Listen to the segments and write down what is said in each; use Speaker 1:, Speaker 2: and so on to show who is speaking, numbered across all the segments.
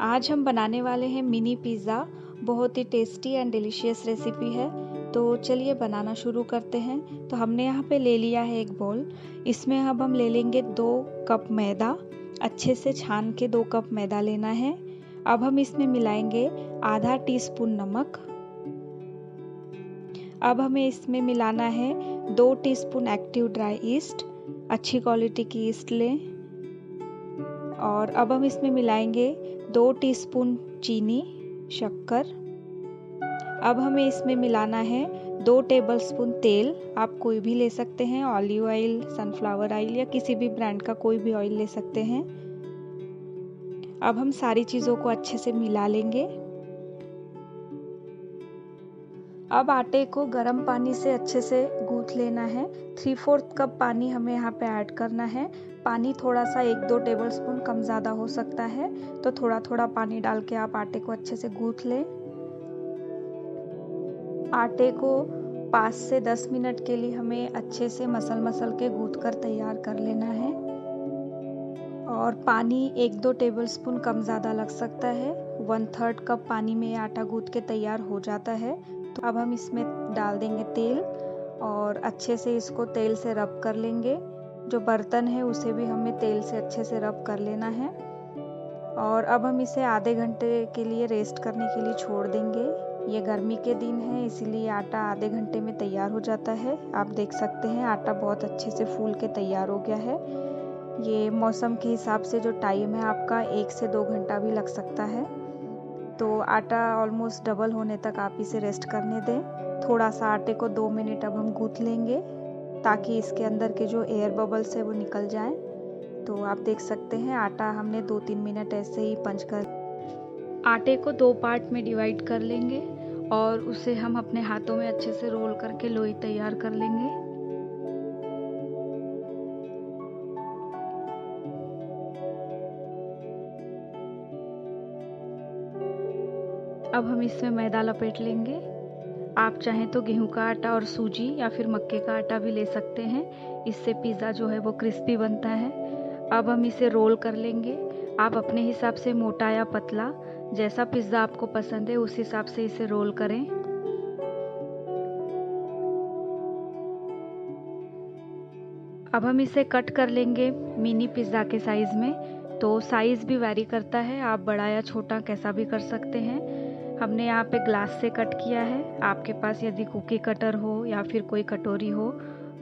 Speaker 1: आज हम बनाने वाले हैं मिनी पिज़्ज़ा। बहुत ही टेस्टी एंड डिलीशियस रेसिपी है। तो चलिए बनाना शुरू करते हैं। तो हमने यहाँ पे ले लिया है एक बोल। इसमें अब हम ले लेंगे 2 कप मैदा। अच्छे से छान के 2 कप मैदा लेना है। अब हम इसमें मिलाएंगे आधा टीस्पून नमक। अब हमें इसमें मिलाना है 2 टीस्पून एक्टिव ड्राई ईस्ट। अच्छी क्वालिटी की ईस्ट लें। और अब हम इसमें मिलाएंगे 2 टीस्पून चीनी, शक्कर। अब हमें इसमें मिलाना है 2 टेबलस्पून तेल। आप कोई भी ले सकते हैं, ऑलिव ऑयल, सनफ्लावर ऑयल या किसी भी ब्रांड का कोई भी ऑयल ले सकते हैं। अब हम सारी चीज़ों को अच्छे से मिला लेंगे। अब आटे को गर्म पानी से अच्छे से गूंथ लेना है। 3/4 कप पानी हमें यहाँ पे ऐड करना है। पानी थोड़ा सा 1-2 टेबलस्पून कम ज़्यादा हो सकता है, तो थोड़ा थोड़ा पानी डाल के आप आटे को अच्छे से गूंथ लें। आटे को 5 से 10 मिनट के लिए हमें अच्छे से मसल के गूंथ कर तैयार कर लेना है। और पानी 1-2 टेबलस्पून कम ज़्यादा लग सकता है। 1/3 कप पानी में आटा गूंथ के तैयार हो जाता है। तो अब हम इसमें डाल देंगे तेल और अच्छे से इसको तेल से रब कर लेंगे। जो बर्तन है उसे भी हमें तेल से अच्छे से रब कर लेना है। और अब हम इसे आधे घंटे के लिए रेस्ट करने के लिए छोड़ देंगे। ये गर्मी के दिन है, इसीलिए आटा आधे घंटे में तैयार हो जाता है। आप देख सकते हैं आटा बहुत अच्छे से फूल के तैयार हो गया है। ये मौसम के हिसाब से जो टाइम है आपका 1 से 2 घंटा भी लग सकता है। तो आटा ऑलमोस्ट डबल होने तक आप इसे रेस्ट करने दें। थोड़ा सा आटे को 2 मिनट अब हम गूंथ लेंगे ताकि इसके अंदर के जो एयर बबल्स है वो निकल जाएं। तो आप देख सकते हैं आटा हमने 2-3 मिनट ऐसे ही पंच कर आटे को 2 पार्ट में डिवाइड कर लेंगे और उसे हम अपने हाथों में अच्छे से रोल करके लोई तैयार कर लेंगे। अब हम इसमें मैदा लपेट लेंगे। आप चाहें तो गेहूं का आटा और सूजी या फिर मक्के का आटा भी ले सकते हैं। इससे पिज़्ज़ा जो है वो क्रिस्पी बनता है। अब हम इसे रोल कर लेंगे। आप अपने हिसाब से मोटा या पतला, जैसा पिज़्ज़ा आपको पसंद है उस हिसाब से इसे रोल करें। अब हम इसे कट कर लेंगे मिनी पिज़्ज़ा के साइज़ में। तो साइज़ भी वैरी करता है, आप बड़ा या छोटा कैसा भी कर सकते हैं। हमने यहाँ पे ग्लास से कट किया है। आपके पास यदि कुकी कटर हो या फिर कोई कटोरी हो,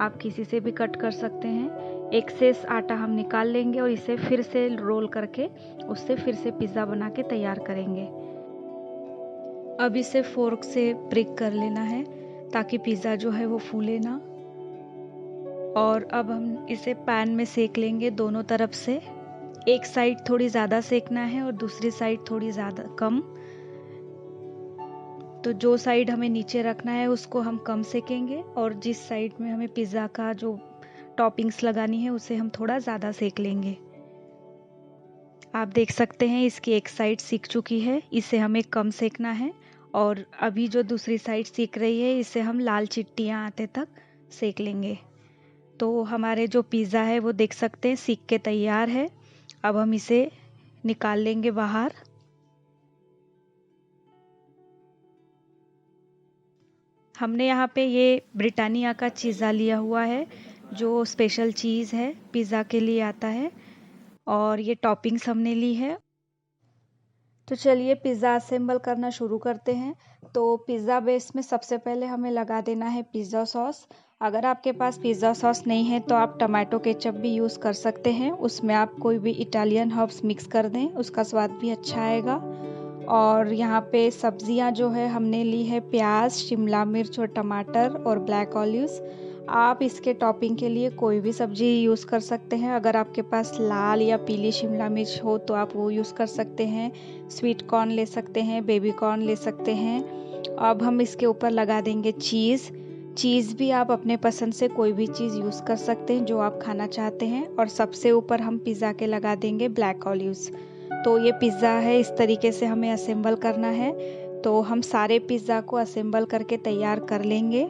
Speaker 1: आप किसी से भी कट कर सकते हैं। एक्सेस आटा हम निकाल लेंगे और इसे फिर से रोल करके उससे फिर से पिज़्ज़ा बना के तैयार करेंगे। अब इसे फोर्क से ब्रेक कर लेना है ताकि पिज़्ज़ा जो है वो फूले ना। और अब हम इसे पैन में सेक लेंगे दोनों तरफ से। एक साइड थोड़ी ज़्यादा सेकना है और दूसरी साइड थोड़ी ज़्यादा कम। तो जो साइड हमें नीचे रखना है उसको हम कम सेकेंगे और जिस साइड में हमें पिज़्ज़ा का जो टॉपिंग्स लगानी है उसे हम थोड़ा ज़्यादा सेक लेंगे। आप देख सकते हैं इसकी एक साइड सीख चुकी है, इसे हमें कम सेकना है। और अभी जो दूसरी साइड सीख रही है इसे हम लाल चिट्टियाँ आते तक सेक लेंगे। तो हमारे जो पिज़्ज़ा है वो देख सकते हैं सीख के तैयार है। अब हम इसे निकाल लेंगे बाहर। हमने यहाँ पे ये ब्रिटानिया का चीज़ा लिया हुआ है, जो स्पेशल चीज़ है पिज़्ज़ा के लिए आता है। और ये टॉपिंग्स हमने ली है। तो चलिए पिज़्ज़ा असेंबल करना शुरू करते हैं। तो पिज़्ज़ा बेस में सबसे पहले हमें लगा देना है पिज़्ज़ा सॉस। अगर आपके पास पिज़्ज़ा सॉस नहीं है तो आप टमाटो केचप भी यूज़ कर सकते हैं। उसमें आप कोई भी इटालियन हर्ब्स मिक्स कर दें, उसका स्वाद भी अच्छा आएगा। और यहाँ पे सब्जियाँ जो है हमने ली है प्याज, शिमला मिर्च और टमाटर और ब्लैक ऑलिव्स। आप इसके टॉपिंग के लिए कोई भी सब्जी यूज़ कर सकते हैं। अगर आपके पास लाल या पीली शिमला मिर्च हो तो आप वो यूज़ कर सकते हैं। स्वीट कॉर्न ले सकते हैं, बेबी कॉर्न ले सकते हैं। अब हम इसके ऊपर लगा देंगे चीज़। चीज़ भी आप अपने पसंद से कोई भी चीज़ यूज़ कर सकते हैं जो आप खाना चाहते हैं। और सबसे ऊपर हम पिज़्ज़ा के लगा देंगे ब्लैक ऑलिव्स। तो ये पिज़्ज़ा है, इस तरीके से हमें असेंबल करना है। तो हम सारे पिज़्ज़ा को असेंबल करके तैयार कर लेंगे।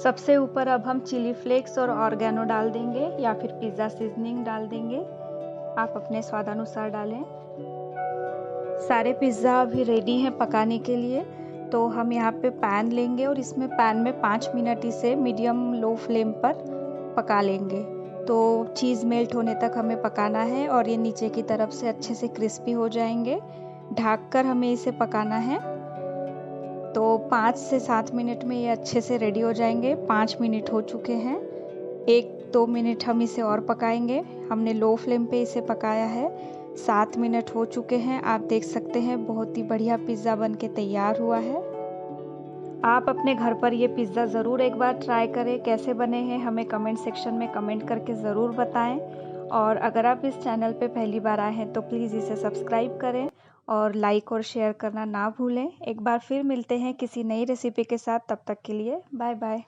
Speaker 1: सबसे ऊपर अब हम चिली फ्लेक्स और ऑर्गेनो डाल देंगे या फिर पिज़्ज़ा सीजनिंग डाल देंगे, आप अपने स्वादानुसार डालें। सारे पिज़्ज़ा अभी रेडी हैं पकाने के लिए, तो हम यहाँ पे पैन लेंगे और इसमें पैन में 5 मिनट इसे मीडियम लो फ्लेम पर पका लेंगे। तो चीज़ मेल्ट होने तक हमें पकाना है और ये नीचे की तरफ से अच्छे से क्रिस्पी हो जाएंगे। ढककर हमें इसे पकाना है। तो 5 से 7 मिनट में ये अच्छे से रेडी हो जाएंगे। 5 मिनट हो चुके हैं, 1-2 मिनट हम इसे और पकाएंगे। हमने लो फ्लेम पे इसे पकाया है। 7 मिनट हो चुके हैं, आप देख सकते हैं बहुत ही बढ़िया पिज़्ज़ा बन के तैयार हुआ है। आप अपने घर पर ये पिज़्ज़ा ज़रूर एक बार ट्राई करें। कैसे बने हैं हमें कमेंट सेक्शन में कमेंट करके ज़रूर बताएं। और अगर आप इस चैनल पे पहली बार आए हैं तो प्लीज़ इसे सब्सक्राइब करें और लाइक और शेयर करना ना भूलें। एक बार फिर मिलते हैं किसी नई रेसिपी के साथ, तब तक के लिए बाय बाय।